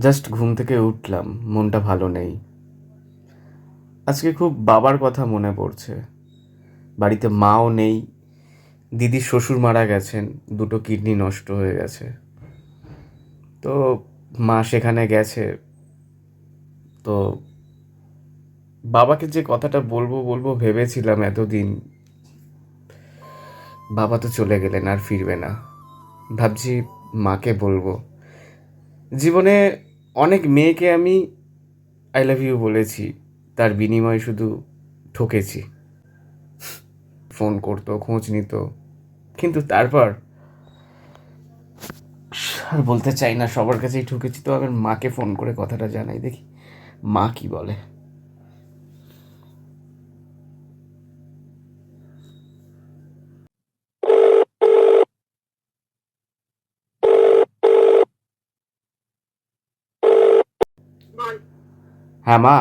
Just ঘুম থেকে উঠলাম, মনটা ভালো নেই। আজকে খুব বাবার কথা মনে পড়ছে। বাড়িতে মাও নেই, দিদির শ্বশুর মারা গেছেন, দুটো কিডনি নষ্ট হয়ে গেছে। তো মা সেখানে গেছে। তো বাবাকে যে কথাটা বলবো বলবো ভেবেছিলাম এতদিন, বাবা তো চলে গেলেন, আর ফিরবে না। ভাবছি মাকে বলবো। জীবনে অনেক মেয়েকে আমি আই লাভ ইউ বলেছি, তার বিনিময়ে শুধু ঠকেছি। ফোন করতো, খোঁজ নিত, কিন্তু তারপর আর বলতে চাই না, সবার কাছেই ঠকেছি। তো আমার মাকে ফোন করে কথাটা জানাই, দেখি মা কি বলে। বল। হ্যাঁ মা।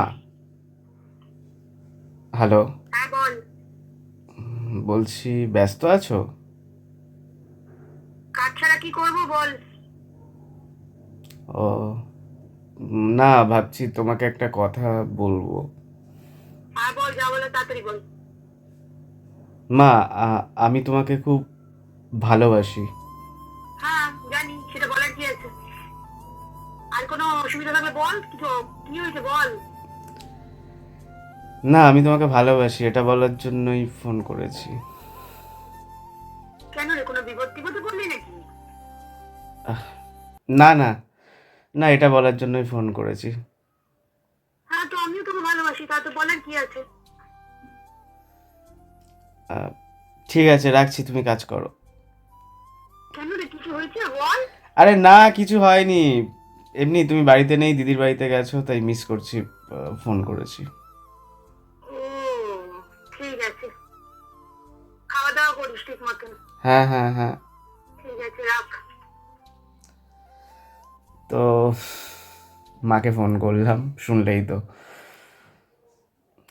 হ্যালো। হ্যাঁ বল। বলছি ব্যস্ত আছো? কাজ ছাড়া কি করবো বল। ও না, ভাবছি তোমাকে একটা কথা বলবো। হ্যাঁ বল, যা বলে তাড়াতাড়ি বল। মা, আমি তোমাকে খুব ভালোবাসি। হ্যাঁ জানি, সেটা বলার কি আছে? আর কোনো অসুবিধা থাকলে বল, কিছু কি হয়েছে বল। না, আমি তোমাকে ভালোবাসি, এটা বলার জন্যই ফোন করেছি। কেন রে, কোনো বিপদ টিপদে পড়লি নাকি? না না, না এটা বলার জন্যই ফোন করেছি। হ্যাঁ তো আমিও তোকে ভালোবাসি, তা তো বলার কি আছে? আহ, ঠিক আছে, রাখছি, তুমি কাজ করো। কেন রে, কিছু হয়েছে বল। আরে না, কিছু হয়নি। এমনি তুমি বাড়িতে নেই, দিদির বাড়িতে গেছো, তাই মিস করছি, ফোন করেছি। ও ঠিক আছে, খাওয়া দাওয়া করিস ঠিক মতন। হ্যাঁ হ্যাঁ হ্যাঁ। ঠিক আছে, রাখ। তো মাকে ফোন করলাম, শুনলেই তো।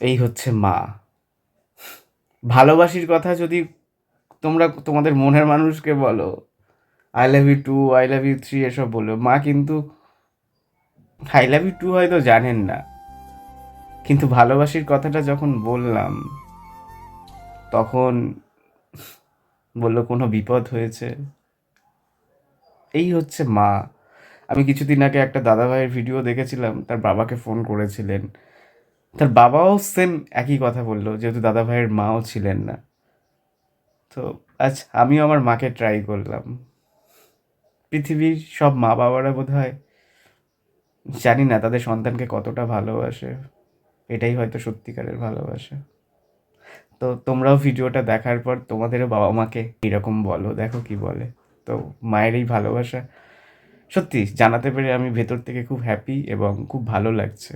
এই হচ্ছে মা। ভালোবাসির কথা যদি তোমরা তোমাদের মনের মানুষকে বলো, I love you two, I love you three এসব বলো, মা কিন্তু আই লাভ ইউ টু হয়তো জানেন না, কিন্তু ভালোবাসির কথাটা যখন বললাম, তখন বললো কোনো বিপদ হয়েছে। এই হচ্ছে মা। আমি কিছুদিন আগে একটা দাদাভাইয়ের ভিডিও দেখেছিলাম, তার বাবাকে ফোন করেছিলেন, তার বাবাও সেম একই কথা বললো, যেহেতু দাদাভাইয়ের মাও ছিলেন না। তো আজ আমিও আমার মাকে ট্রাই করলাম। পৃথিবীর সব মা বাবারা বোধহয়, জানি না তাদের সন্তানকে কতটা ভালোবাসে, এটাই হয়তো সত্যিকারের ভালোবাসা। তো তোমরাও ভিডিওটা দেখার পর তোমাদেরও বাবা মাকে এরকম বলো, দেখো কি বলে। তো মায়ের এই ভালোবাসা সত্যি জানাতে পেরে আমি ভেতর থেকে খুব হ্যাপি এবং খুব ভালো লাগছে।